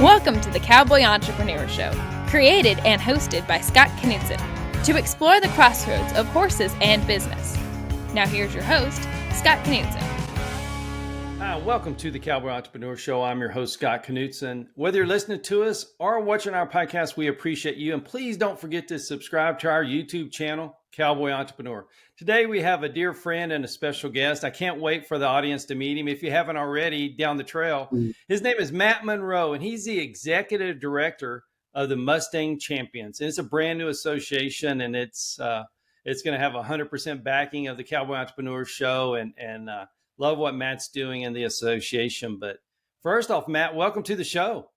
Welcome to the Cowboy Entrepreneur Show, created and hosted by Scott Knudsen, to explore the crossroads of horses and business. Now here's your host, Scott Knudsen. Hi, welcome to the Cowboy Entrepreneur Show. I'm your host, Scott Knudsen. Whether you're listening to us or watching our podcast, we appreciate you. And please don't forget to subscribe to our YouTube channel, Cowboy Entrepreneur. Today, we have a dear friend and a special guest. I can't wait for the audience to meet him. If you haven't already, down the trail, his name is Matt Manroe, and he's the executive director of the Mustang Champions. And it's a brand new association, and it's going to have 100% backing of the Cowboy Entrepreneur Show, and love what Matt's doing in the association. But first off, Matt, welcome to the show.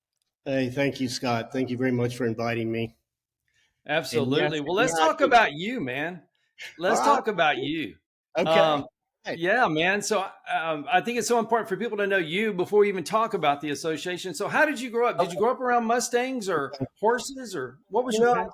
Hey, thank you, Scott. Thank you very much for inviting me. Absolutely. Well, let's talk about you, man. Let's talk about you. Okay. Yeah, man. So I think it's so important for people to know you before we even talk about the association. So how did you grow up? Did you grow up around Mustangs or horses, or what was your family?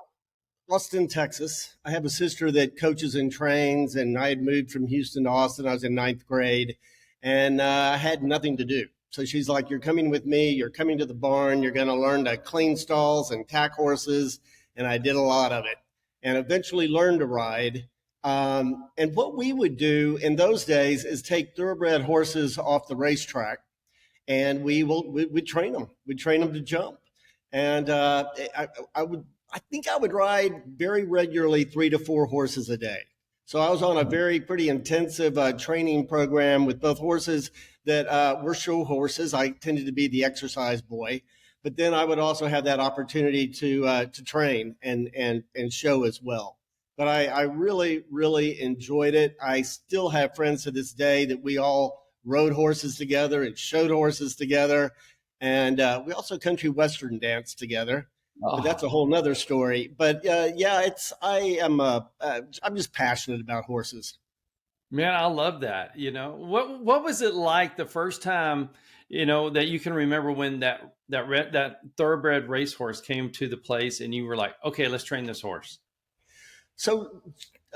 Austin, Texas. I have a sister that coaches and trains, and I had moved from Houston to Austin. I was in ninth grade, and I had nothing to do. So she's like, "You're coming with me. You're coming to the barn. You're going to learn to clean stalls and tack horses." And I did a lot of it, and eventually learned to ride. And what we would do in those days is take thoroughbred horses off the racetrack, and we'd train them. We'd train them to jump, and I think I would ride very regularly 3 to 4 horses a day. So I was on a pretty intensive training program with both horses that were show horses. I tended to be the exercise boy, but then I would also have that opportunity to train and show as well. But I really, really enjoyed it. I still have friends to this day that we all rode horses together and showed horses together. And we also country western danced together. But that's a whole nother story. But I'm just passionate about horses. Man, I love that. What was it like the first time, that you can remember when that thoroughbred racehorse came to the place and you were like, okay, let's train this horse? So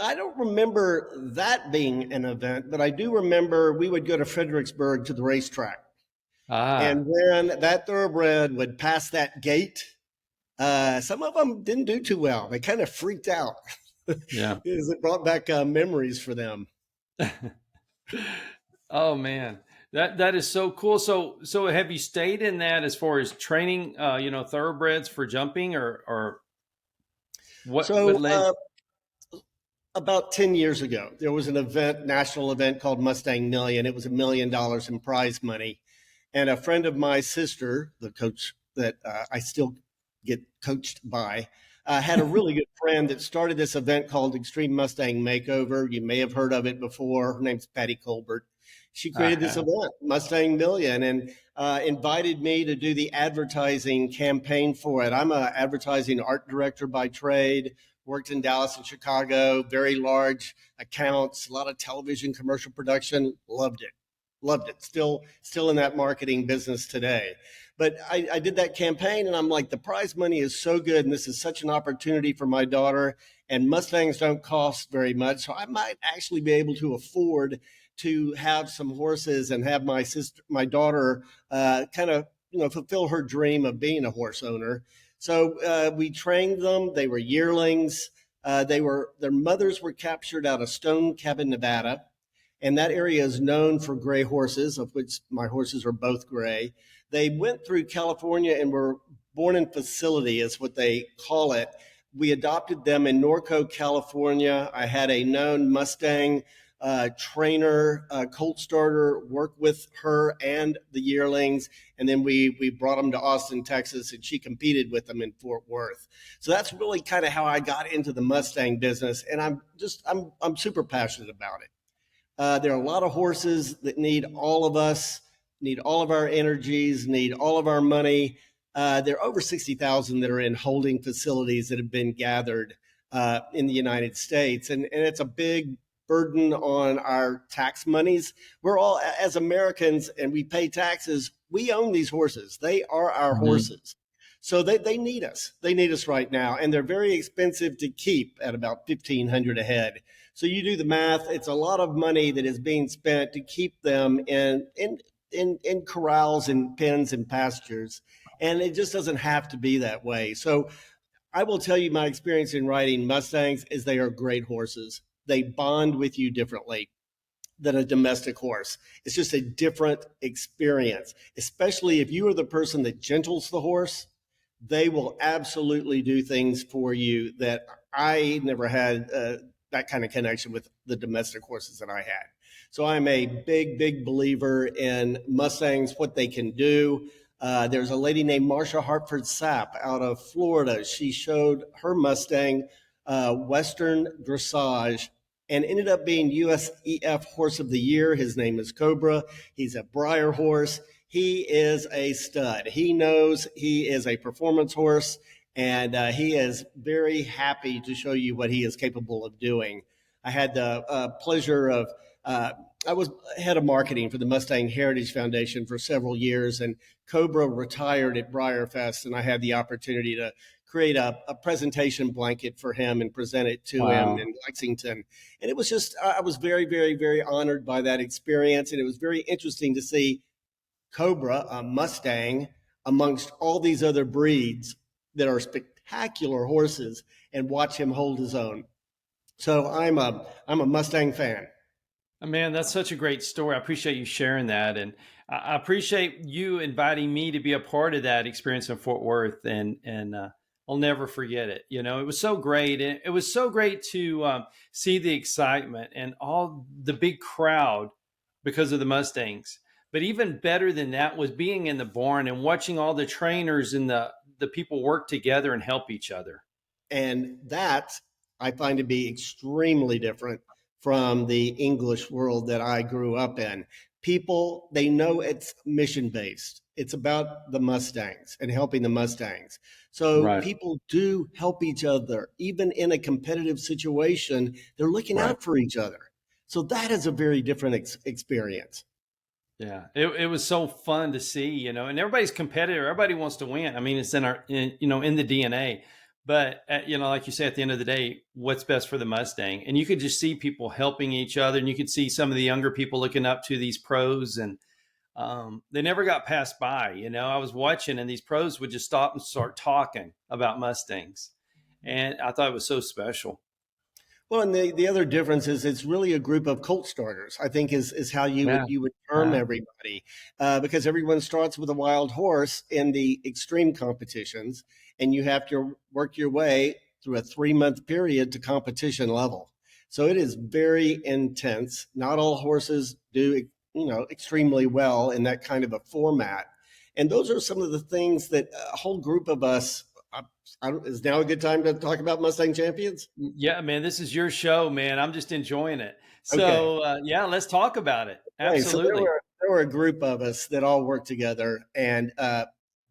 I don't remember that being an event, but I do remember we would go to Fredericksburg to the racetrack. And when that thoroughbred would pass that gate, some of them didn't do too well. They kind of freaked out. Yeah. It brought back memories for them. Oh man, that is so cool. So have you stayed in that as far as training, thoroughbreds for jumping or what? So about 10 years ago, there was an national event called Mustang Million. It was $1 million in prize money. And a friend of my sister, the coach that I still get coached by, had a really good friend that started this event called Extreme Mustang Makeover. You may have heard of it before. Her name's Patty Colbert. She created this event, Mustang Million, and invited me to do the advertising campaign for it. I'm an advertising art director by trade, worked in Dallas and Chicago, very large accounts, a lot of television commercial production. Loved it. Still in that marketing business today. But I did that campaign, and I'm like, the prize money is so good, and this is such an opportunity for my daughter, and Mustangs don't cost very much, so I might actually be able to afford to have some horses and have my daughter kind of fulfill her dream of being a horse owner. So we trained them. They were yearlings. Their mothers were captured out of Stone Cabin, Nevada. And that area is known for gray horses, of which my horses are both gray. They went through California and were born in facility, is what they call it. We adopted them in Norco, California. I had a known Mustang trainer, colt starter, work with her and the yearlings. And then we brought them to Austin, Texas, and she competed with them in Fort Worth. So that's really kind of how I got into the Mustang business. And I'm super passionate about it. There are a lot of horses that need all of us, need all of our energies, need all of our money. There are over 60,000 that are in holding facilities that have been gathered in the United States. And it's a big burden on our tax monies. We're all, as Americans, and we pay taxes, we own these horses. They are our horses. So they need us. They need us right now. And they're very expensive to keep at about $1,500 a head. So you do the math, it's a lot of money that is being spent to keep them in corrals and pens and pastures. And it just doesn't have to be that way. So I will tell you my experience in riding Mustangs is they are great horses. They bond with you differently than a domestic horse. It's just a different experience, especially if you are the person that gentles the horse. They will absolutely do things for you that I never had that kind of connection with the domestic horses that I had. So I'm a big believer in Mustangs, what they can do. There's a lady named Marsha Hartford Sapp out of Florida. She showed her Mustang Western Dressage and ended up being USEF Horse of the Year. His name is Cobra. He's a Breyer horse. He is a stud. He knows he is a performance horse, and he is very happy to show you what he is capable of doing. I had the pleasure of I was head of marketing for the Mustang Heritage Foundation for several years, and Cobra retired at Breyerfest, and I had the opportunity to create a presentation blanket for him and present it to him in Lexington. And it was just, I was very honored by that experience. And it was very interesting to see Cobra, a Mustang, amongst all these other breeds that are spectacular horses, and watch him hold his own. So I'm a Mustang fan. Man, that's such a great story. I appreciate you sharing that. And I appreciate you inviting me to be a part of that experience in Fort Worth. And I'll never forget it. You know, it was so great. It was so great to see the excitement and all the big crowd because of the Mustangs. But even better than that was being in the barn and watching all the trainers and the people work together and help each other. And that I find to be extremely different from the English world that I grew up in. People, they know it's mission-based. It's about the Mustangs and helping the Mustangs. So people do help each other. Even in a competitive situation, they're looking out for each other. So that is a very different experience. Yeah, it was so fun to see, you know, and everybody's competitive. Everybody wants to win. I mean, it's in in the DNA. But, you know, like you say, at the end of the day, what's best for the Mustang? And you could just see people helping each other. And you could see some of the younger people looking up to these pros. And they never got passed by. You know, I was watching and these pros would just stop and start talking about Mustangs. And I thought it was so special. Well, and the other difference is it's really a group of colt starters, I think is how you would term everybody, because everyone starts with a wild horse in the extreme competitions, and you have to work your way through a 3-month period to competition level. So it is very intense. Not all horses do, extremely well in that kind of a format. And those are some of the things that a whole group of us. Is now a good time to talk about Mustang Champions? Yeah, man, this is your show, man. I'm just enjoying it. So, let's talk about it. Absolutely. So there were a group of us that all worked together and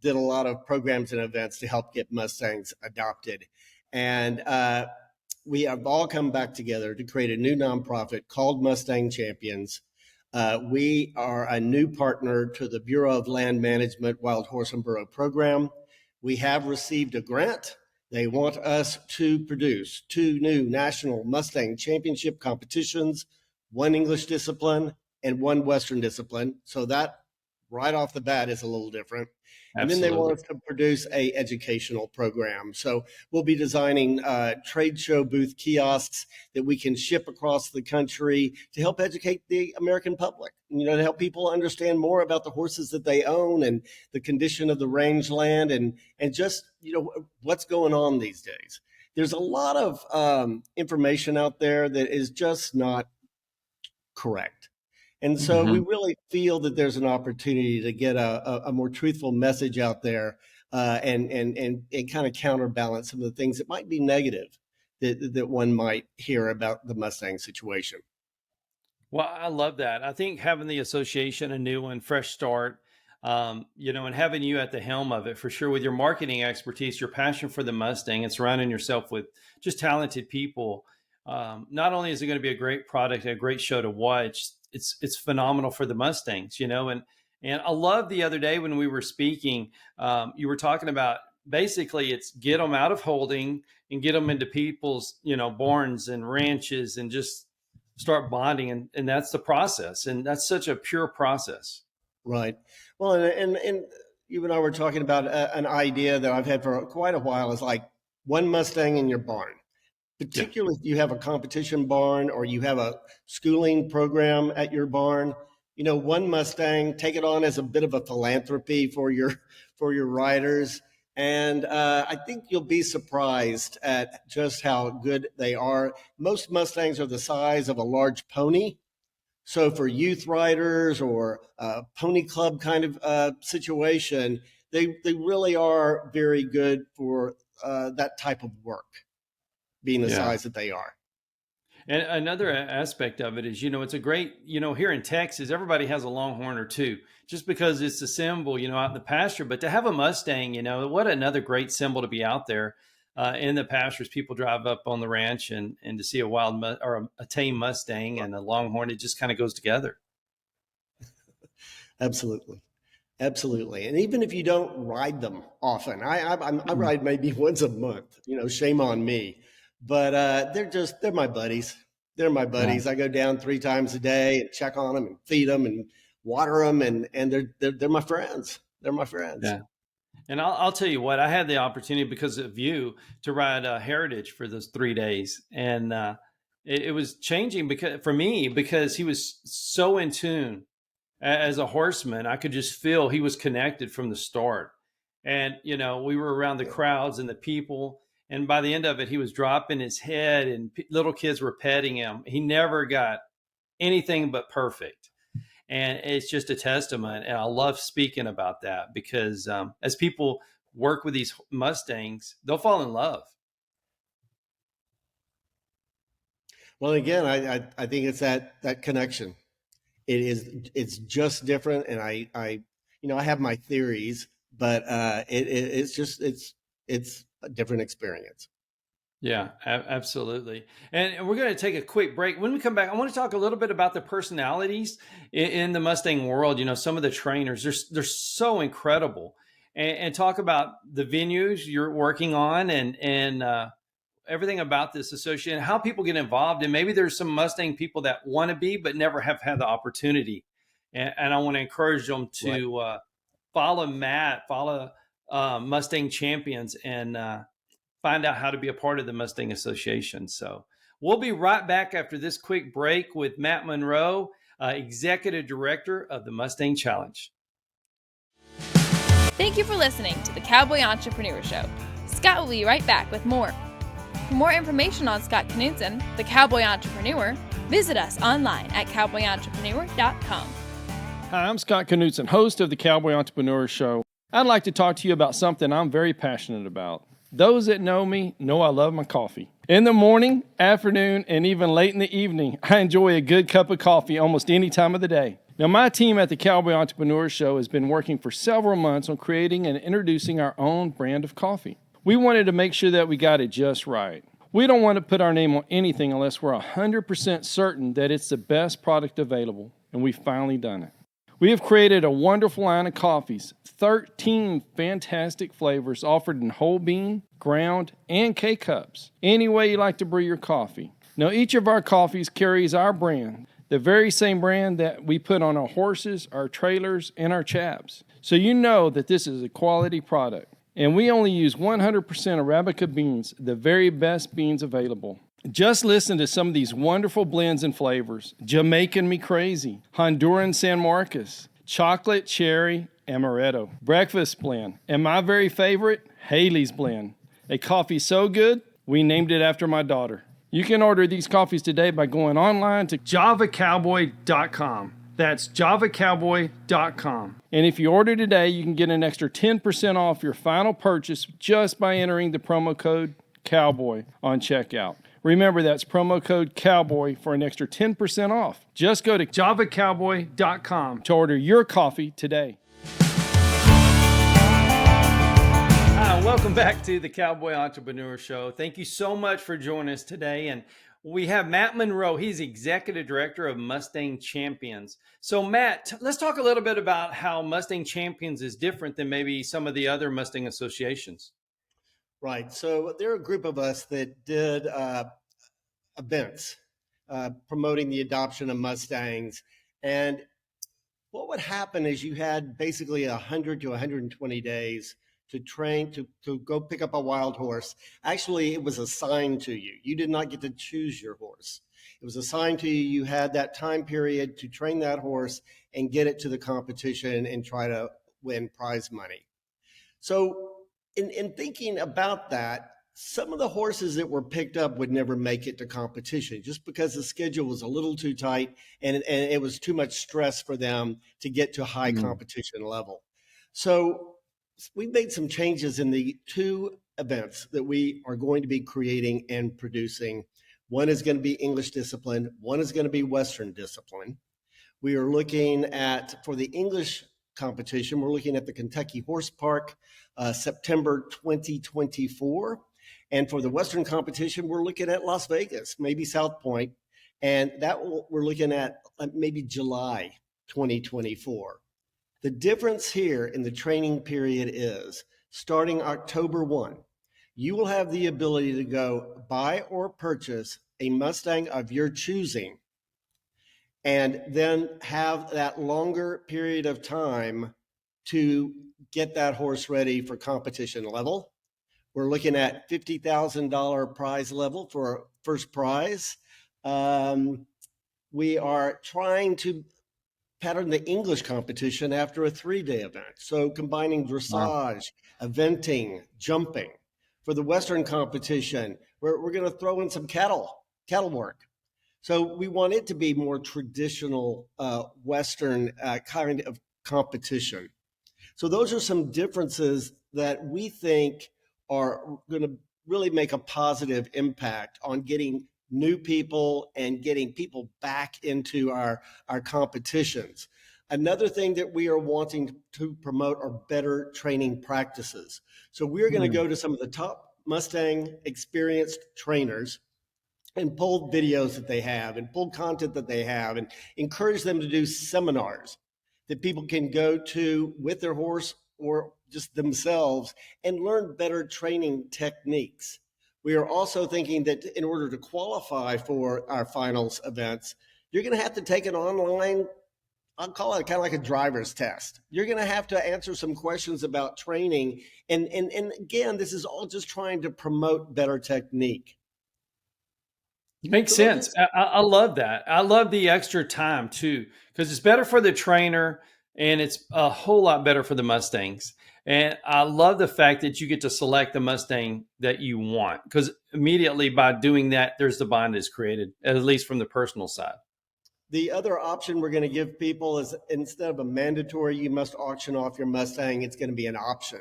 did a lot of programs and events to help get Mustangs adopted. And we have all come back together to create a new nonprofit called Mustang Champions. We are a new partner to the Bureau of Land Management Wild Horse and Burro program. We have received a grant. They want us to produce 2 new national Mustang championship competitions, 1 English discipline and 1 Western discipline. So that right off the bat is a little different. And then they want us to produce a educational program. So we'll be designing trade show booth kiosks that we can ship across the country to help educate the American public, to help people understand more about the horses that they own and the condition of the rangeland and just, what's going on these days. There's a lot of information out there that is just not correct. And so we really feel that there's an opportunity to get a more truthful message out there and kind of counterbalance some of the things that might be negative that one might hear about the Mustang situation. Well, I love that. I think having the association, a new one, fresh start, and having you at the helm of it for sure with your marketing expertise, your passion for the Mustang and surrounding yourself with just talented people. Not only is it going to be a great product, a great show to watch, it's phenomenal for the Mustangs, and I love the other day when we were speaking, you were talking about basically it's get them out of holding and get them into people's, barns and ranches and just start bonding. And that's the process. And that's such a pure process. Right. Well, and you and I were talking about an idea that I've had for quite a while is like one Mustang in your barn, particularly if you have a competition barn or you have a schooling program at your barn. One Mustang, take it on as a bit of a philanthropy for your riders. And I think you'll be surprised at just how good they are. Most Mustangs are the size of a large pony. So for youth riders or a pony club kind of situation, they really are very good for that type of work, being the size that they are. And another aspect of it is, it's a great, here in Texas, everybody has a Longhorn or two, just because it's a symbol, out in the pasture. But to have a Mustang, what another great symbol to be out there in the pastures. People drive up on the ranch and to see a wild or a tame Mustang and a Longhorn, it just kind of goes together. Absolutely. And even if you don't ride them often, I ride maybe once a month, shame on me. But they're my buddies. They're my buddies. I go down 3 times a day and check on them and feed them and water them. And they're my friends. They're my friends. Yeah. And I'll tell you what, I had the opportunity because of you to ride Heritage for those 3 days. And it was changing for me because he was so in tune as a horseman. I could just feel he was connected from the start. And, we were around the crowds and the people. And by the end of it, he was dropping his head and little kids were petting him. He never got anything but perfect. And it's just a testament. And I love speaking about that because as people work with these Mustangs, they'll fall in love. Well, again, I think it's that connection. It's just different. And I have my theories, but it's a different experience. Yeah, absolutely. And we're going to take a quick break. When we come back, I want to talk a little bit about the personalities in the Mustang world. Some of the trainers, they're so incredible, and talk about the venues you're working on and everything about this association, how people get involved. And maybe there's some Mustang people that want to be, but never have had the opportunity. And I want to encourage them to follow Matt, follow Mustang Champions, and find out how to be a part of the Mustang Association. So we'll be right back after this quick break with Matt Manroe, Executive Director of the Mustang Challenge. Thank you for listening to the Cowboy Entrepreneur Show. Scott will be right back with more. For more information on Scott Knudsen, the Cowboy Entrepreneur, visit us online at cowboyentrepreneur.com. Hi, I'm Scott Knudsen, host of the Cowboy Entrepreneur Show. I'd like to talk to you about something I'm very passionate about. Those that know me know I love my coffee. In the morning, afternoon, and even late in the evening, I enjoy a good cup of coffee almost any time of the day. Now, my team at the Cowboy Entrepreneur Show has been working for several months on creating and introducing our own brand of coffee. We wanted to make sure that we got it just right. We don't want to put our name on anything unless we're 100% certain that it's the best product available, and we've finally done it. We have created a wonderful line of coffees, 13 fantastic flavors offered in whole bean, ground, and K-Cups. Any way you like to brew your coffee. Now, each of our coffees carries our brand, the very same brand that we put on our horses, our trailers, and our chaps. So you know that this is a quality product. And we only use 100% Arabica beans, the very best beans available. Just listen to some of these wonderful blends and flavors. Jamaican Me Crazy, Honduran San Marcos, Chocolate Cherry Amaretto, Breakfast Blend, and my very favorite, Haley's Blend. A coffee so good, we named it after my daughter. You can order these coffees today by going online to javacowboy.com. That's javacowboy.com. And if you order today, you can get an extra 10% off your final purchase just by entering the promo code COWBOY on checkout. Remember, that's promo code COWBOY for an extra 10% off. Just go to javacowboy.com to order your coffee today. Hi, welcome back to the Cowboy Entrepreneur Show. Thank you so much for joining us today. And we have Matt Manroe. He's Executive Director of Mustang Champions. So Matt, let's talk a little bit about how Mustang Champions is different than maybe some of the other Mustang associations. Right. So there are a group of us that did events promoting the adoption of Mustangs. And what would happen is you had basically 100 to 120 days to train to go pick up a wild horse. Actually, it was assigned to you. You did not get to choose your horse. It was assigned to you. You had that time period to train that horse and get it to the competition and try to win prize money. So in thinking about that, some of the horses that were picked up would never make it to competition just because the schedule was a little too tight and it was too much stress for them to get to high competition level. So we made some changes in the two events that we are going to be creating and producing. One is going to be English discipline. One is going to be Western discipline. We are looking at, for the English competition, we're looking at the Kentucky Horse Park, September 2024. And for the Western competition, we're looking at Las Vegas, maybe South Point. And we're looking at maybe July 2024. The difference here in the training period is starting October 1, you will have the ability to go buy or purchase a Mustang of your choosing and then have that longer period of time to get that horse ready for competition level. We're looking at $50,000 prize level for first prize. We are trying to pattern the English competition after a 3-day event. So combining dressage, eventing, jumping. For the Western competition, we're going to throw in some cattle work. So we want it to be more traditional Western kind of competition. So those are some differences that we think are going to really make a positive impact on getting new people and getting people back into our competitions. Another thing that we are wanting to promote are better training practices. So we're going to go to some of the top Mustang experienced trainers and pull videos that they have and pull content that they have and encourage them to do seminars that people can go to with their horse or just themselves and learn better training techniques. We are also thinking that in order to qualify for our finals events, you're going to have to take an online, I'll call it kind of like a driver's test. You're going to have to answer some questions about training. And again, this is all just trying to promote better technique. Makes sense. I love that. I love the extra time too, because it's better for the trainer and it's a whole lot better for the Mustangs. And I love the fact that you get to select the Mustang that you want, because immediately by doing that, there's the bond is created, at least from the personal side. The other option we're going to give people is instead of a mandatory, you must auction off your Mustang, it's going to be an option.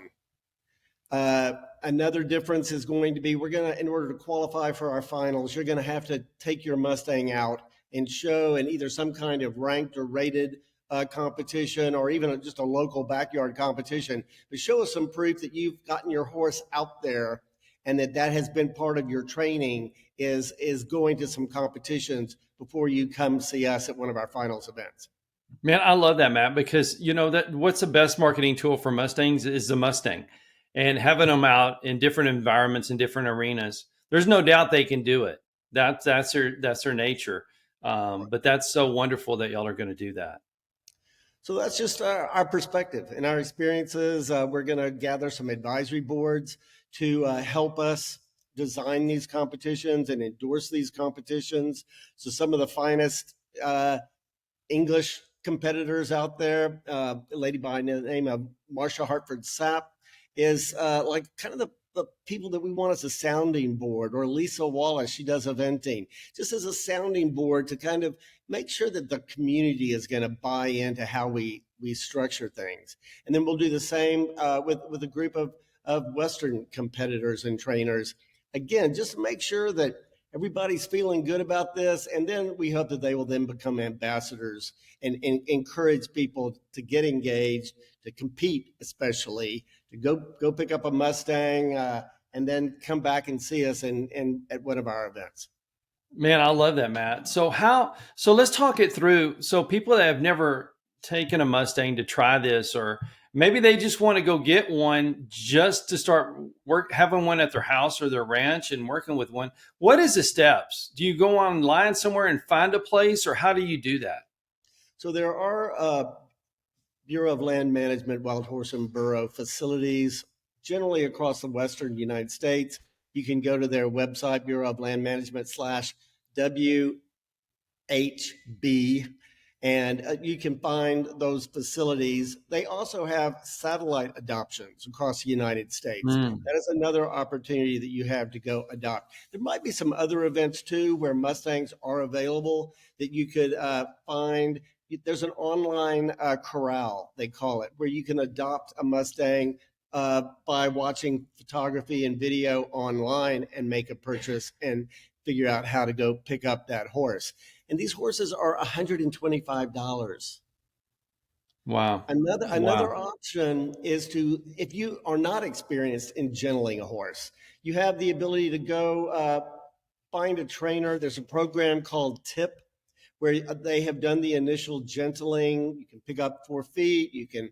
Another difference is going to be, in order to qualify for our finals, you're going to have to take your Mustang out and show in either some kind of ranked or rated competition or even just a local backyard competition, but show us some proof that you've gotten your horse out there and that has been part of your training is going to some competitions before you come see us at one of our finals events. Man, I love that, Matt, because what's the best marketing tool for Mustangs is the Mustang. And having them out in different environments and different arenas, there's no doubt they can do it. That's their nature. But that's so wonderful that y'all are going to do that. So that's just our perspective and our experiences. We're going to gather some advisory boards to help us design these competitions and endorse these competitions. So some of the finest English competitors out there, a lady by the name of Marsha Hartford Sapp, is like kind of the people that we want as a sounding board, or Lisa Wallace, she does eventing, just as a sounding board to kind of make sure that the community is going to buy into how we structure things. And then we'll do the same with a group of Western competitors and trainers. Again, just to make sure that everybody's feeling good about this. And then we hope that they will then become ambassadors and encourage people to get engaged, to compete, especially to go pick up a Mustang and then come back and see us at one of our events. Man, I love that, Matt. So let's talk it through. So people that have never taken a Mustang to try this, or maybe they just want to go get one just to start having one at their house or their ranch and working with one. What is the steps? Do you go online somewhere and find a place, or how do you do that? So there are Bureau of Land Management, Wild Horse and Burro facilities, generally across the Western United States. You can go to their website, Bureau of Land Management /WHB, and you can find those facilities. They also have satellite adoptions across the United States. That is another opportunity that you have to go adopt. There might be some other events too where Mustangs are available that you could find. There's an online corral, they call it, where you can adopt a Mustang by watching photography and video online and make a purchase and figure out how to go pick up that horse. And these horses are $125. Wow. Another option is to, if you are not experienced in gentling a horse, you have the ability to go find a trainer. There's a program called TIP where they have done the initial gentling. You can pick up 4 feet. You can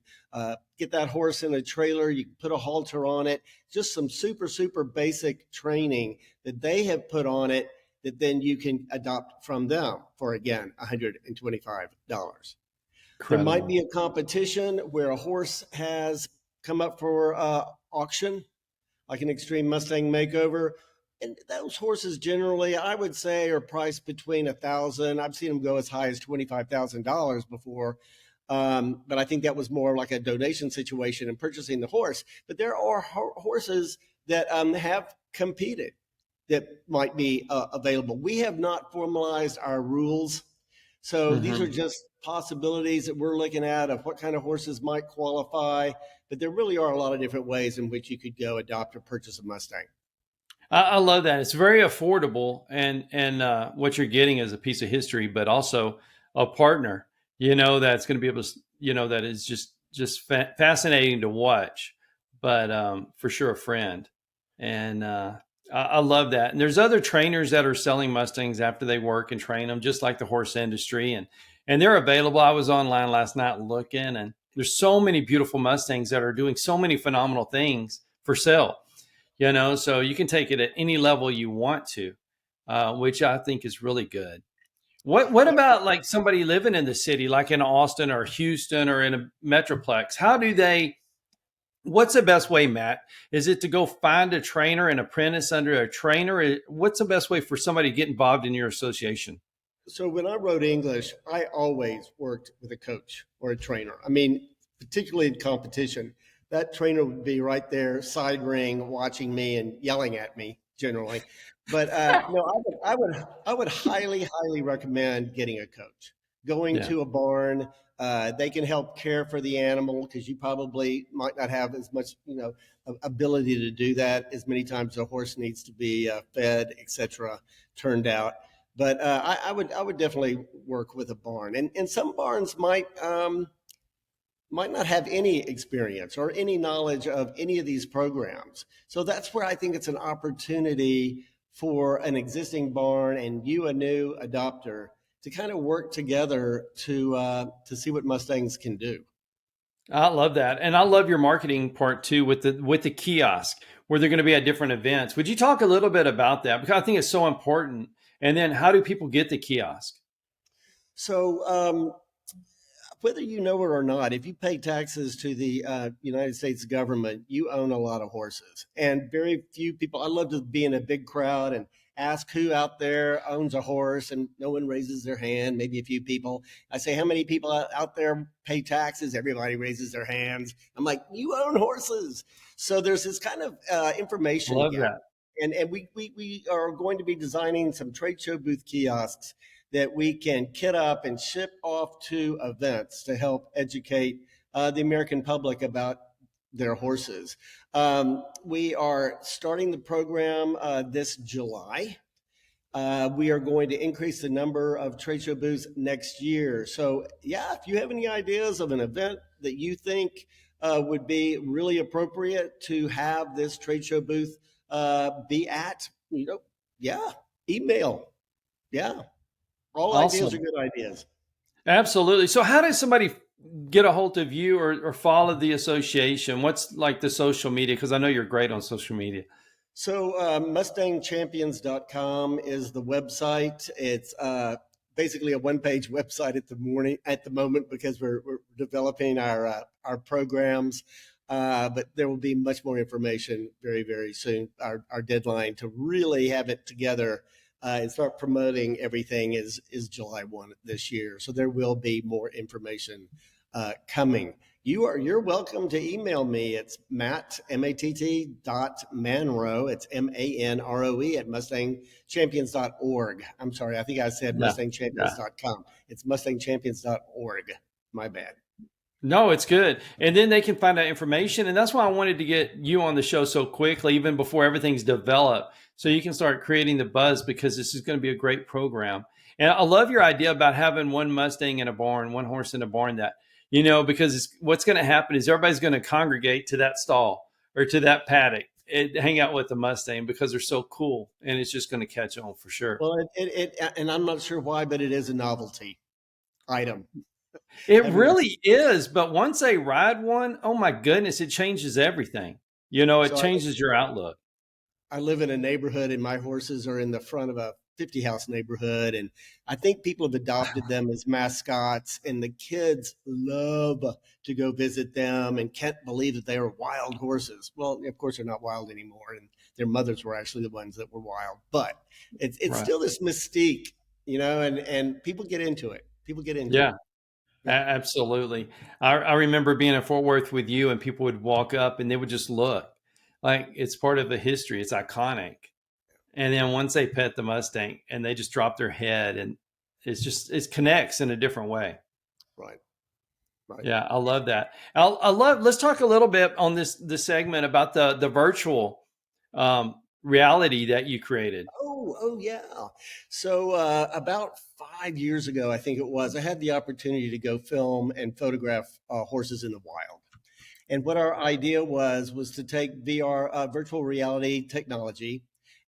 get that horse in a trailer. You can put a halter on it. Just some super, super basic training that they have put on it that then you can adopt from them for, again, $125. Incredible. There might be a competition where a horse has come up for auction, like an Extreme Mustang Makeover. And those horses generally, I would say, are priced between $1,000. I've seen them go as high as $25,000 before. But I think that was more like a donation situation in purchasing the horse. But there are horses that have competed that might be available. We have not formalized our rules. So these are just possibilities that we're looking at of what kind of horses might qualify. But there really are a lot of different ways in which you could go adopt or purchase a Mustang. I love that. It's very affordable, and what you're getting is a piece of history, but also a partner, that's going to be able to, that is just fascinating to watch, but for sure a friend. And I love that. And there's other trainers that are selling Mustangs after they work and train them, just like the horse industry, and they're available. I was online last night looking, and there's so many beautiful Mustangs that are doing so many phenomenal things for sale. So you can take it at any level you want to, which I think is really good. What about like somebody living in the city, like in Austin or Houston or in a metroplex? What's the best way, Matt? Is it to go find a trainer and apprentice under a trainer? What's the best way for somebody to get involved in your association? So when I rode English, I always worked with a coach or a trainer. I mean, particularly in competition. That trainer would be right there, side ring, watching me and yelling at me generally. But no, I would highly recommend getting a coach. Going to a barn, they can help care for the animal because you probably might not have as much, ability to do that as many times a horse needs to be fed, etc., turned out. But I would definitely work with a barn, and some barns might not have any experience or any knowledge of any of these programs. So that's where I think it's an opportunity for an existing barn and you, a new adopter, to kind of work together to see what Mustangs can do. I love that. And I love your marketing part too with the kiosk where they're going to be at different events. Would you talk a little bit about that? Because I think it's so important. And then how do people get the kiosk? So, whether you know it or not, if you pay taxes to the United States government, you own a lot of horses. And very few people, I love to be in a big crowd and ask who out there owns a horse, and no one raises their hand, maybe a few people. I say, how many people out there pay taxes? Everybody raises their hands. I'm like, you own horses. So there's this kind of information. Love that. And we are going to be designing some trade show booth kiosks that we can kit up and ship off to events to help educate the American public about their horses. We are starting the program this July. We are going to increase the number of trade show booths next year. So yeah, if you have any ideas of an event that you think would be really appropriate to have this trade show booth be at, email. Yeah. All Awesome. Ideas are good ideas. Absolutely. So how does somebody get a hold of you or follow the association? What's like the social media? Because I know you're great on social media. So MustangChampions.com is the website. It's basically a one-page website at the moment because we're developing our programs. But there will be much more information very, very soon. Our deadline to really have it together and start promoting everything is July 1 this year. So there will be more information coming. You're welcome to email me. It's Matt, Matt.Manroe. It's MANROE at MustangChampions.org. I'm sorry, I think I said Yeah. MustangChampions.com. It's MustangChampions.org. My bad. No, it's good. And then they can find out information. And that's why I wanted to get you on the show so quickly, even before everything's developed, so you can start creating the buzz, because this is going to be a great program. And I love your idea about having one Mustang in a barn, one horse in a barn, that, because what's going to happen is everybody's going to congregate to that stall or to that paddock and hang out with the Mustang because they're so cool. And it's just going to catch on for sure. Well, and I'm not sure why, but it is a novelty item. It really is. But once they ride one, oh my goodness, it changes everything. It changes your outlook. I live in a neighborhood and my horses are in the front of a 50 house neighborhood. And I think people have adopted them as mascots, and the kids love to go visit them and can't believe that they are wild horses. Well, of course, they're not wild anymore. And their mothers were actually the ones that were wild, but it's right. Still this mystique, and people get into it. Yeah. Absolutely. I remember being in Fort Worth with you, and people would walk up and they would just look like it's part of the history. It's iconic. And then once they pet the Mustang and they just drop their head, and it connects in a different way. Right. Yeah. I love that. Let's talk a little bit on this segment about the virtual reality that you created. Oh yeah. So about 5 years ago, I think it was, I had the opportunity to go film and photograph horses in the wild. And what our idea was to take VR, virtual reality technology,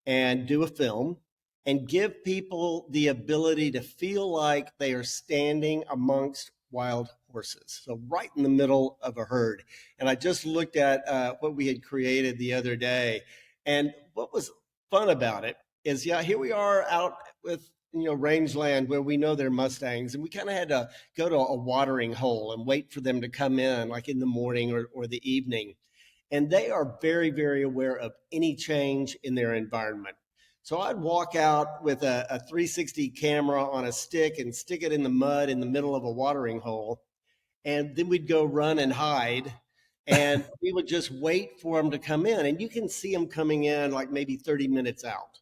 and do a film and give people the ability to feel like they are standing amongst wild horses. So right in the middle of a herd. And I just looked at what we had created the other day. And what was fun about it is, here we are out with, rangeland where we know they're Mustangs, and we kind of had to go to a watering hole and wait for them to come in, like in the morning or the evening. And they are very, very aware of any change in their environment. So I'd walk out with a 360 camera on a stick and stick it in the mud in the middle of a watering hole. And then we'd go run and hide. And we would just wait for them to come in. And you can see them coming in like maybe 30 minutes out.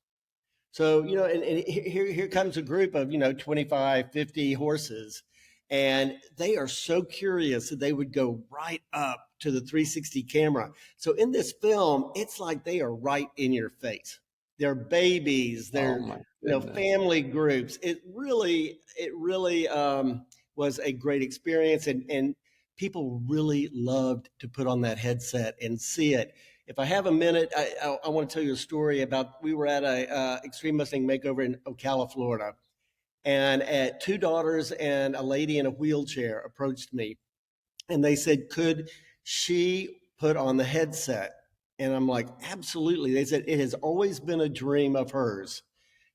So, and here comes a group of, 25, 50 horses. And they are so curious that they would go right up to the 360 camera. So in this film, it's like they are right in your face. They're babies, they're family groups. It really was a great experience, and people really loved to put on that headset and see it. If I have a minute, I want to tell you a story about, we were at a Extreme Mustang Makeover in Ocala, Florida. And two daughters and a lady in a wheelchair approached me, and they said, could she put on the headset? And I'm like, absolutely. They said, it has always been a dream of hers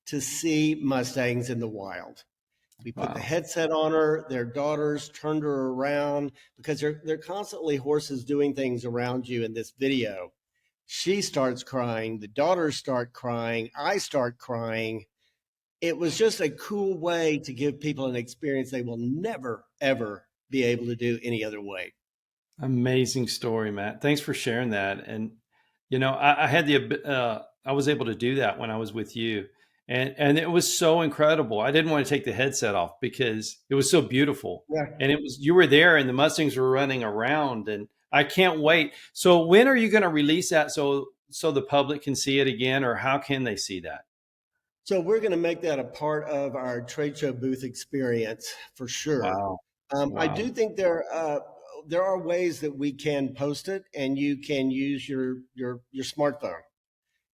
to see Mustangs in the wild. We put the headset on her, their daughters turned her around, because they're constantly horses doing things around you in this video. She starts crying, the daughters start crying, I start crying. It was just a cool way to give people an experience they will never, ever be able to do any other way. Amazing story, Matt. Thanks for sharing that. And, I had I was able to do that when I was with you, and it was so incredible. I didn't want to take the headset off because it was so beautiful. Yeah. And you were there and the Mustangs were running around, and I can't wait. So when are you going to release that so the public can see it again, or how can they see that? So we're going to make that a part of our trade show booth experience for sure. Wow. I do think there are ways that we can post it, and you can use your smartphone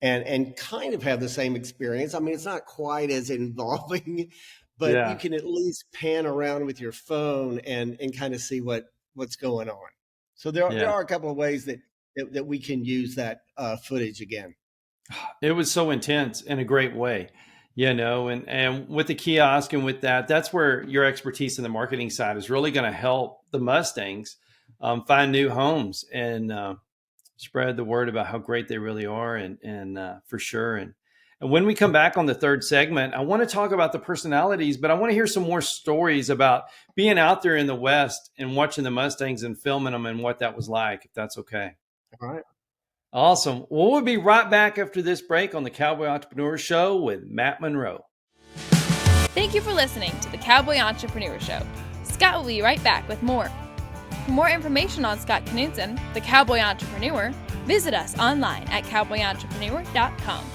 and kind of have the same experience. I mean, it's not quite as involving, but you can at least pan around with your phone and kind of see what's going on. So there are a couple of ways that we can use that footage again. It was so intense in a great way. And with the kiosk and with that's where your expertise in the marketing side is really going to help the Mustangs find new homes and spread the word about how great they really are, and for sure. And when we come back on the third segment, I want to talk about the personalities, but I want to hear some more stories about being out there in the West and watching the Mustangs and filming them and what that was like, if that's okay. All right. Awesome. Well, we'll be right back after this break on the Cowboy Entrepreneur Show with Matt Manroe. Thank you for listening to the Cowboy Entrepreneur Show. Scott will be right back with more. For more information on Scott Knudsen, the Cowboy Entrepreneur, visit us online at cowboyentrepreneur.com.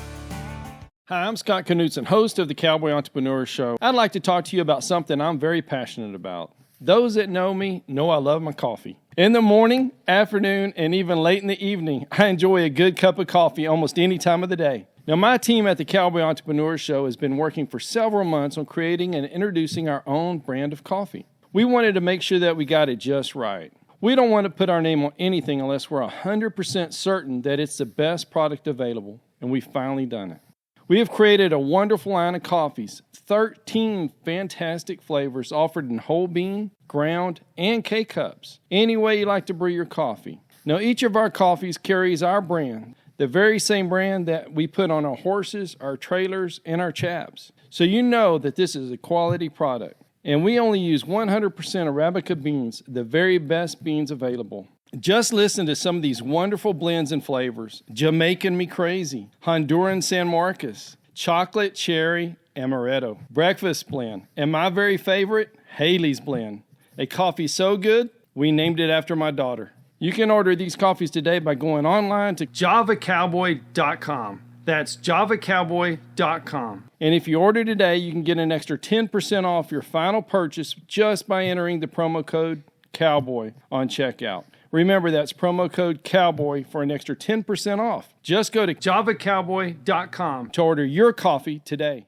Hi, I'm Scott Knudsen, host of the Cowboy Entrepreneur Show. I'd like to talk to you about something I'm very passionate about. Those that know me know I love my coffee. In the morning, afternoon, and even late in the evening, I enjoy a good cup of coffee almost any time of the day. Now, my team at the Cowboy Entrepreneur Show has been working for several months on creating and introducing our own brand of coffee. We wanted to make sure that we got it just right. We don't want to put our name on anything unless we're 100% certain that it's the best product available, and we've finally done it. We have created a wonderful line of coffees, 13 fantastic flavors offered in whole bean, ground, and K-Cups. Any way you like to brew your coffee. Now, each of our coffees carries our brand, the very same brand that we put on our horses, our trailers, and our chaps. So you know that this is a quality product. And we only use 100% Arabica beans, the very best beans available. Just listen to some of these wonderful blends and flavors. Jamaican Me Crazy, Honduran San Marcos, Chocolate Cherry Amaretto, Breakfast Blend, and my very favorite, Haley's Blend. A coffee so good, we named it after my daughter. You can order these coffees today by going online to javacowboy.com. That's javacowboy.com. And if you order today, you can get an extra 10% off your final purchase just by entering the promo code COWBOY on checkout. Remember, that's promo code COWBOY for an extra 10% off. Just go to javacowboy.com to order your coffee today.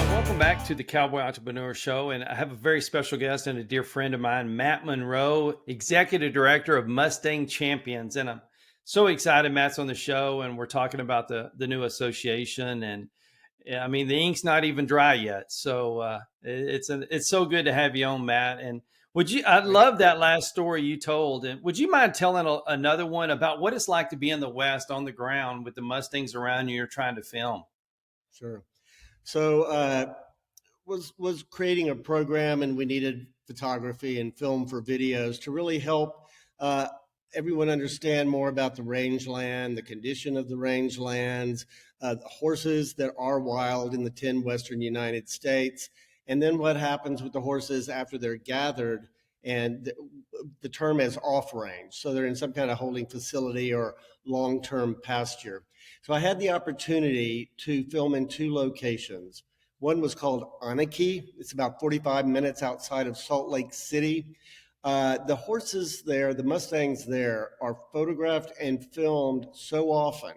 Welcome back to the Cowboy Entrepreneur Show, and I have a very special guest and a dear friend of mine, Matt Manroe, Executive Director of Mustang Champions. And I'm so excited Matt's on the show, and we're talking about the new association. And I mean, the ink's not even dry yet. So it's so good to have you on, Matt. And I love that last story you told. And would you mind telling another one about what it's like to be in the West on the ground with the Mustangs around you you're trying to film? Sure. So was creating a program, and we needed photography and film for videos to really help everyone understand more about the rangeland, the condition of the rangelands, the horses that are wild in the 10 western United States, and then what happens with the horses after they're gathered, and the term is off range. So they're in some kind of holding facility or long-term pasture. So I had the opportunity to film in two locations. One was called Anarchy. It's about 45 minutes outside of Salt Lake City. The horses there, the Mustangs there, are photographed and filmed so often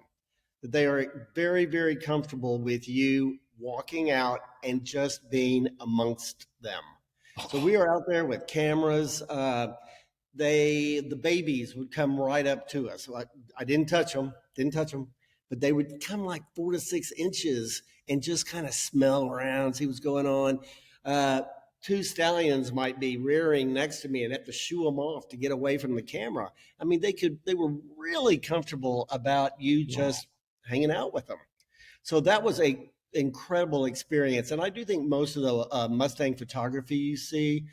that they are very, very comfortable with you walking out and just being amongst them. So we are out there with cameras. The babies would come right up to us. So I didn't touch them, but they would come like 4 to 6 inches and just kind of smell around, see what's going on. 2 stallions might be rearing next to me and have to shoo them off to get away from the camera. I mean, they were really comfortable about you just hanging out with them. So that was a incredible experience. And I do think most of the Mustang photography you see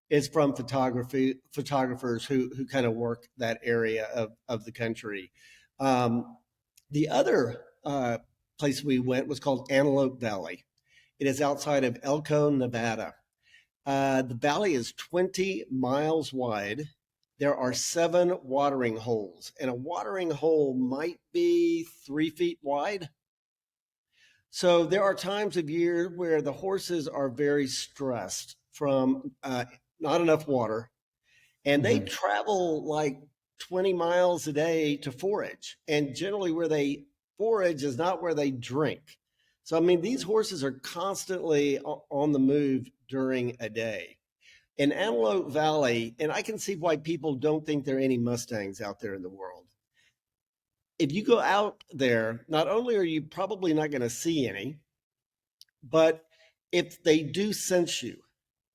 is from photographers who kind of work that area of the country. The other place we went was called Antelope Valley. It is outside of Elko, Nevada. The valley is 20 miles wide. There are 7 watering holes, and a watering hole might be 3 feet wide. So there are times of year where the horses are very stressed from not enough water, and they travel like 20 miles a day to forage. And generally where they forage is not where they drink. So, I mean, these horses are constantly on the move during a day. In Antelope Valley, and I can see why people don't think there are any Mustangs out there in the world. if you go out there, not only are you probably not going to see any, but if they do sense you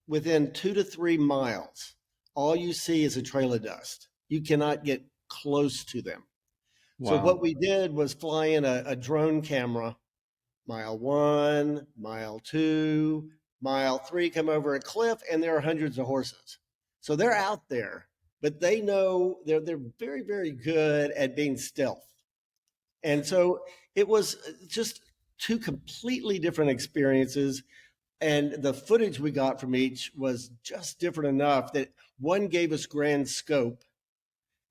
within 2 to 3 miles, all you see is a trail of dust. You cannot get close to them. So what Wow. we did was fly in a drone camera, mile 1, mile 2, mile 3, come over a cliff, and there are hundreds of horses. So they're out there, but they know they're very, very good at being stealth. And so it was just two completely different experiences. And the footage we got from each was just different enough that one gave us grand scope,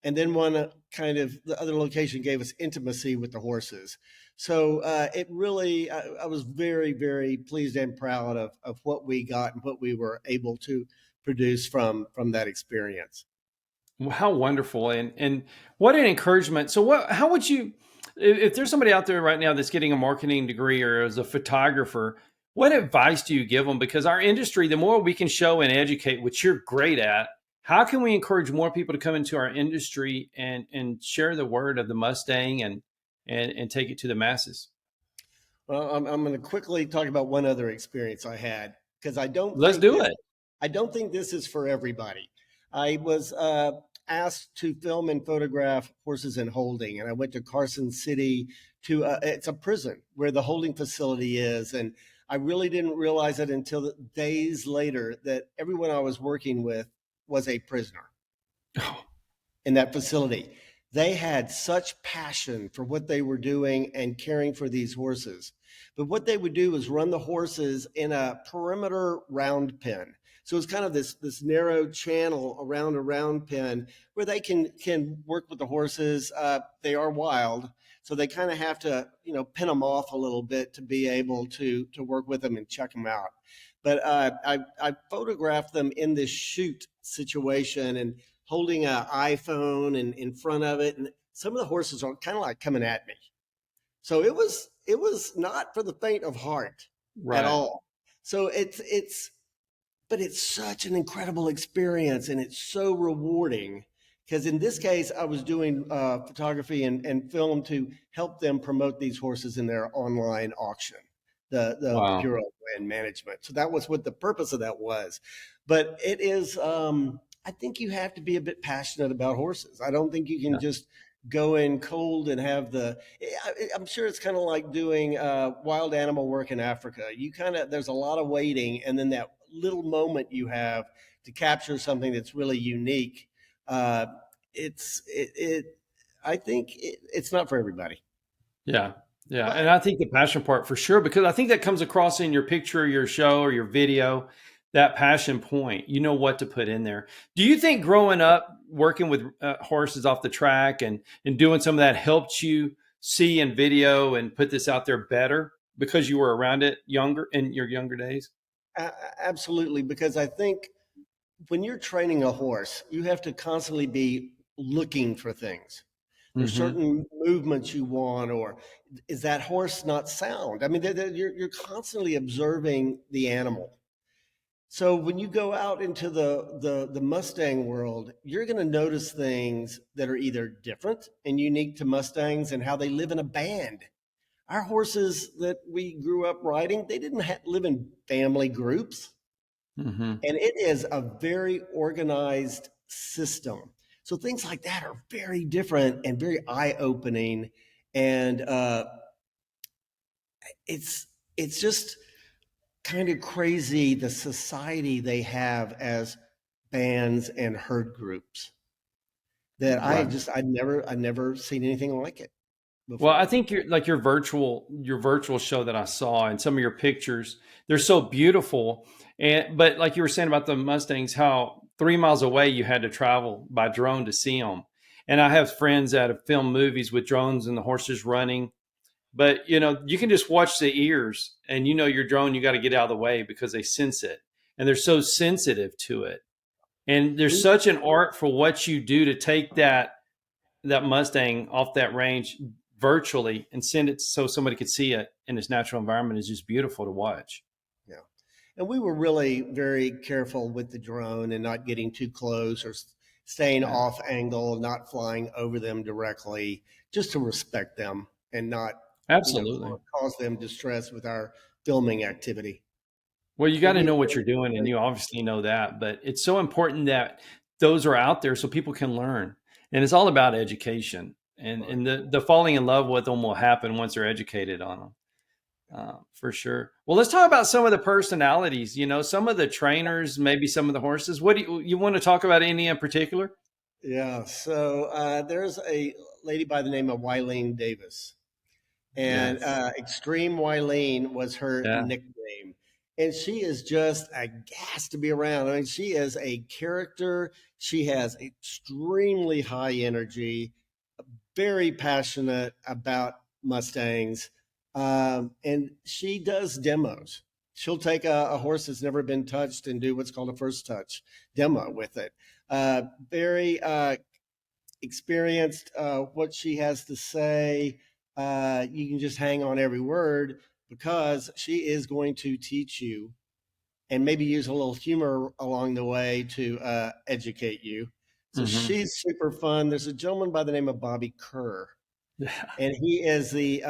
and then one the other location gave us intimacy with the horses. So it really, I was very, very pleased and proud of what we got and what we were able to produce from that experience. Well, how wonderful, and what an encouragement. So how would you, if there's somebody out there right now that's getting a marketing degree or as a photographer, what advice do you give them? Because our industry, the more we can show and educate, which you're great at, how can we encourage more people to come into our industry and share the word of the Mustang and take it to the masses? Well, I'm going to quickly talk about one other experience I had, because Let's do it. I don't think this is for everybody. I was asked to film and photograph horses in holding, and I went to Carson City to it's a prison where the holding facility is, and I really didn't realize it until days later that everyone I was working with was a prisoner in that facility. They had such passion for what they were doing and caring for these horses. But what they would do is run the horses in a perimeter round pen. So it's kind of this narrow channel around a round pen where they can work with the horses. They are wild, so they kind of have to pin them off a little bit to be able to work with them and check them out. But I photographed them in this shoot situation and holding an iPhone and in front of it, and some of the horses are kind of like coming at me. So it was not for the faint of heart at all. So but it's such an incredible experience, and it's so rewarding, because in this case, I was doing photography and film to help them promote these horses in their online auction, the Wow. Burro and management. So that was what the purpose of that was. But it is, I think you have to be a bit passionate about horses. I don't think you can just go in cold and have I'm sure it's kind of like doing wild animal work in Africa. There's a lot of waiting, and then that little moment you have to capture something that's really unique. I think it's not for everybody. Yeah. Yeah. And I think the passion part for sure, because I think that comes across in your picture, your show, or your video, that passion point. You know what to put in there. Do you think growing up, working with horses off the track and doing some of that helped you see in video and put this out there better because you were around it in your younger days? Absolutely. Because I think when you're training a horse, you have to constantly be looking for things. There's certain movements you want, or is that horse not sound? I mean, you're constantly observing the animal. So when you go out into the Mustang world, you're going to notice things that are either different and unique to Mustangs and how they live in a band. Our horses that we grew up riding, they didn't live in family groups. And it is a very organized system. So things like that are very different and very eye-opening. And it's just kind of crazy, the society they have as bands and herd groups, that I'd never seen anything like it before. Well, I think your virtual show that I saw and some of your pictures, they're so beautiful. But like you were saying about the Mustangs, how 3 miles away you had to travel by drone to see them. And I have friends that have filmed movies with drones and the horses running. But you can just watch the ears, and your drone, you got to get out of the way because they sense it, and they're so sensitive to it. And there's such an art for what you do to take that Mustang off that range virtually and send it so somebody could see it in its natural environment is just beautiful to watch. Yeah. And we were really very careful with the drone and not getting too close or staying Yeah. off angle, not flying over them directly, just to respect them and not, Absolutely. cause them distress with our filming activity. Well, you But got to know what you're doing, and you obviously know that, but it's so important that those are out there so people can learn. And it's all about education, and the falling in love with them will happen once they're educated on them. For sure. Well, let's talk about some of the personalities, some of the trainers, maybe some of the horses. What do you want to talk about any in particular? Yeah. So there's a lady by the name of Wileen Davis, and Yes. Extreme Wileen was her Yeah. nickname. And she is just a gas to be around. I mean, she is a character. She has extremely high energy, very passionate about Mustangs, and she does demos. She'll take a horse that's never been touched and do what's called a first touch demo with it. Very experienced. What she has to say, you can just hang on every word because she is going to teach you and maybe use a little humor along the way to educate you. So she's super fun. There's a gentleman by the name of Bobby Kerr, Yeah. and he is the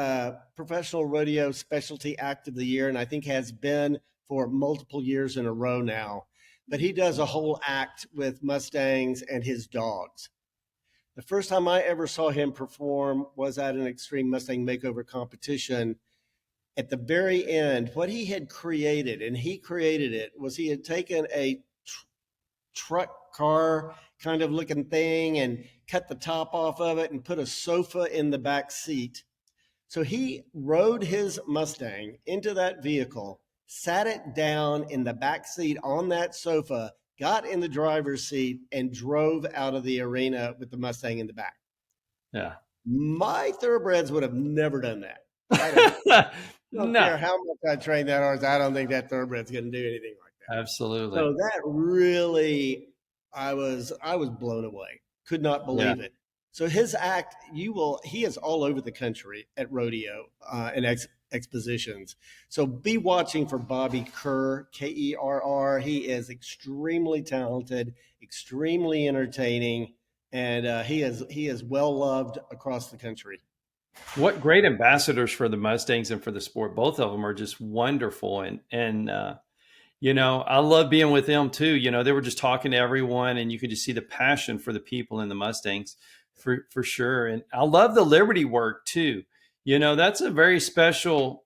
professional rodeo specialty act of the year, and I think has been for multiple years in a row now. But he does a whole act with Mustangs and his dogs. The first time I ever saw him perform was at an Extreme Mustang Makeover competition. At the very end, what he had created, and he created it, was he had taken a truck car kind of looking thing and cut the top off of it and put a sofa in the back seat. So he rode his Mustang into that vehicle, sat it down in the back seat on that sofa, got in the driver's seat, and drove out of the arena with the Mustang in the back. Yeah. My thoroughbreds would have never done that. I don't No. care how much I train that horse. I don't think that thoroughbred's going to do anything like that. Absolutely. So that really, I was blown away. Could not believe it. So his act, he is all over the country at rodeo and expositions. So be watching for Bobby Kerr, Kerr. He is extremely talented, extremely entertaining, and he is well loved across the country. What great ambassadors for the Mustangs and for the sport. Both of them are just wonderful. And I love being with them too. They were just talking to everyone, and you could just see the passion for the people in the Mustangs for sure. And I love the Liberty work too. That's a very special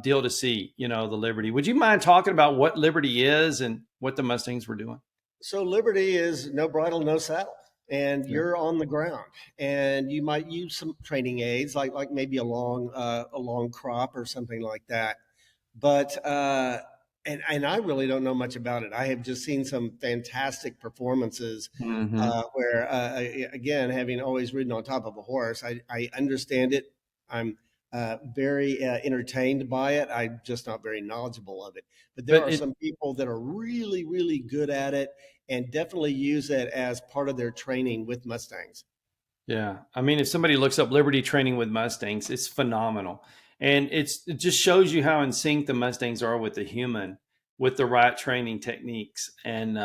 deal to see, the Liberty. Would you mind talking about what Liberty is and what the Mustangs were doing? So Liberty is no bridle, no saddle. And you're on the ground, and you might use some training aids, like maybe a long crop or something like that. But and I really don't know much about it. I have just seen some fantastic performances where, again, having always ridden on top of a horse, I understand it. I'm very entertained by it. I'm just not very knowledgeable of it. But there are some people that are really, really good at it and definitely use it as part of their training with Mustangs. Yeah. I mean, if somebody looks up Liberty training with Mustangs, it's phenomenal. And it just shows you how in sync the Mustangs are with the human, with the right training techniques. And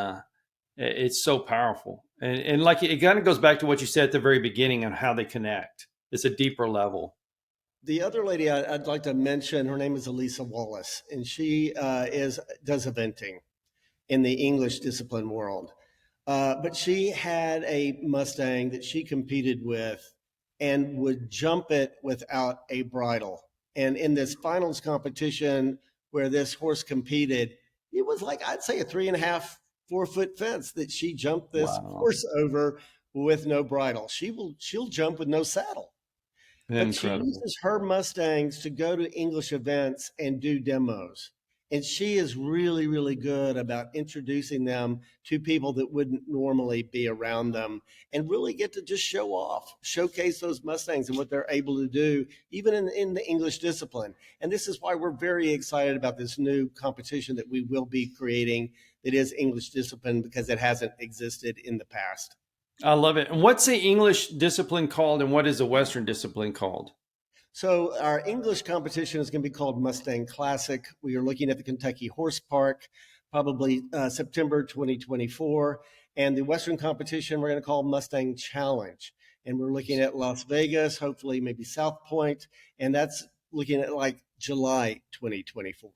it's so powerful. And like it kind of goes back to what you said at the very beginning on how they connect. It's a deeper level. The other lady I'd like to mention, her name is Elisa Wallace, and she does eventing in the English discipline world. But she had a Mustang that she competed with and would jump it without a bridle. And in this finals competition where this horse competed, it was like, I'd say, a 3.5, 4 foot fence that she jumped this horse over with no bridle. She'll jump with no saddle. But she uses her Mustangs to go to English events and do demos. And she is really, really good about introducing them to people that wouldn't normally be around them and really get to just show off, showcase those Mustangs and what they're able to do, even in the English discipline. And this is why we're very excited about this new competition that we will be creating that is English discipline, because it hasn't existed in the past. I love it. And what's the English discipline called, and what is the Western discipline called? So our English competition is going to be called Mustang Classic. We are looking at the Kentucky Horse Park. probably September 2024. And the Western competition we're going to call Mustang Challenge. And we're looking at Las Vegas, hopefully maybe South Point. And that's looking at like July 2024.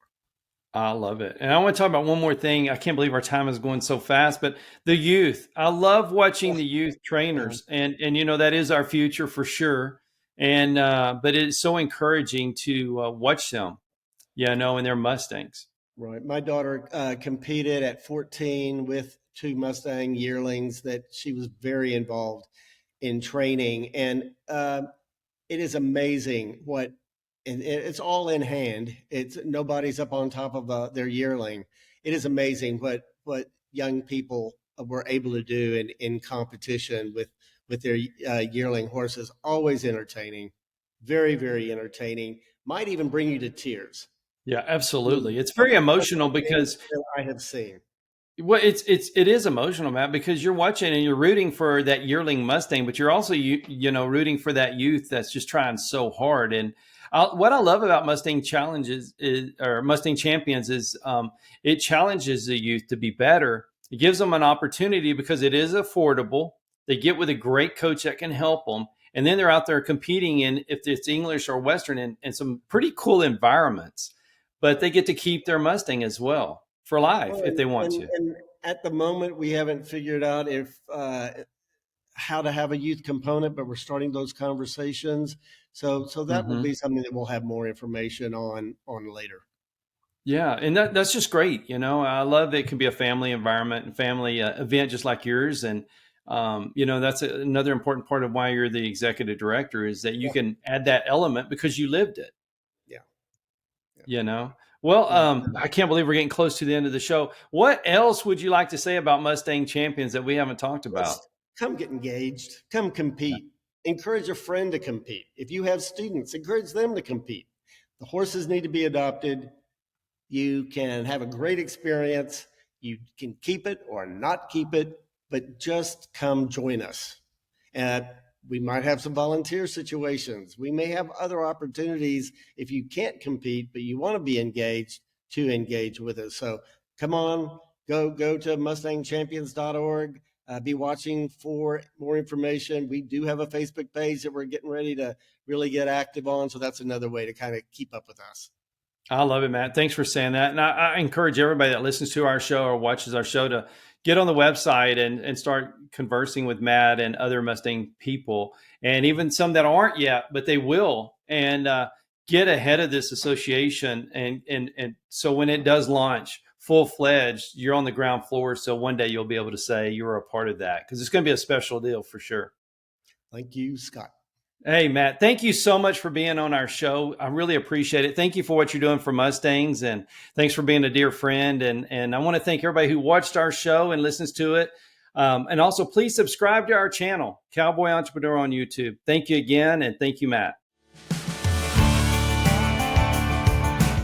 I love it. And I want to talk about one more thing. I can't believe our time is going so fast, but the youth. I love watching the youth trainers, and that is our future for sure. And but it's so encouraging to watch them, in their Mustangs. Right. My daughter competed at 14 with 2 Mustang yearlings that she was very involved in training. And it is amazing what, and it's all in hand. It's nobody's up on top of their yearling. It is amazing what young people were able to do in competition with their yearling horses. Always entertaining, very, very entertaining. Might even bring you to tears. Yeah, absolutely. It's very emotional because I have seen. Well, it is emotional, Matt, because you're watching and you're rooting for that yearling Mustang, but you're also rooting for that youth that's just trying so hard. And what I love about Mustang Challenges or Mustang Champions is it challenges the youth to be better. It gives them an opportunity because it is affordable. They get with a great coach that can help them, and then they're out there competing in, if it's English or Western, in some pretty cool environments. But they get to keep their Mustang as well for life if they want to. And at the moment, we haven't figured out if how to have a youth component, but we're starting those conversations. So that will be something that we'll have more information on later. Yeah, and that's just great. I love that it can be a family environment and family event just like yours. And, that's another important part of why you're the executive director is that you can add that element because you lived it. Yeah. Well, I can't believe we're getting close to the end of the show. What else would you like to say about Mustang Champions that we haven't talked about? Come get engaged. Come compete. Encourage a friend to compete. If you have students, encourage them to compete. The horses need to be adopted. You can have a great experience. You can keep it or not keep it, but just come join us. And we might have some volunteer situations. We may have other opportunities if you can't compete, but you want to be engaged, to engage with us. So come on, go to mustangchampions.org. Be watching for more information. We do have a Facebook page that we're getting ready to really get active on. So that's another way to kind of keep up with us. I love it, Matt. Thanks for saying that. And I encourage everybody that listens to our show or watches our show to get on the website and start conversing with Matt and other Mustang people, and even some that aren't yet, but they will, and get ahead of this association. And so when it does launch full-fledged, you're on the ground floor. So one day you'll be able to say you were a part of that because it's going to be a special deal for sure. Thank you, Scott. Hey, Matt, thank you so much for being on our show. I really appreciate it. Thank you for what you're doing for Mustangs, and thanks for being a dear friend. And I want to thank everybody who watched our show and listens to it. And also, please subscribe to our channel, Cowboy Entrepreneur on YouTube. Thank you again, and thank you, Matt.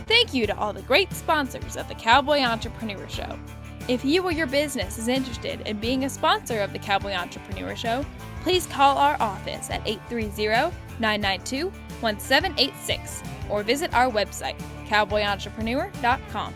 Thank you to all the great sponsors of the Cowboy Entrepreneur Show. If you or your business is interested in being a sponsor of the Cowboy Entrepreneur Show, please call our office at 830-992-1786 or visit our website, cowboyentrepreneur.com.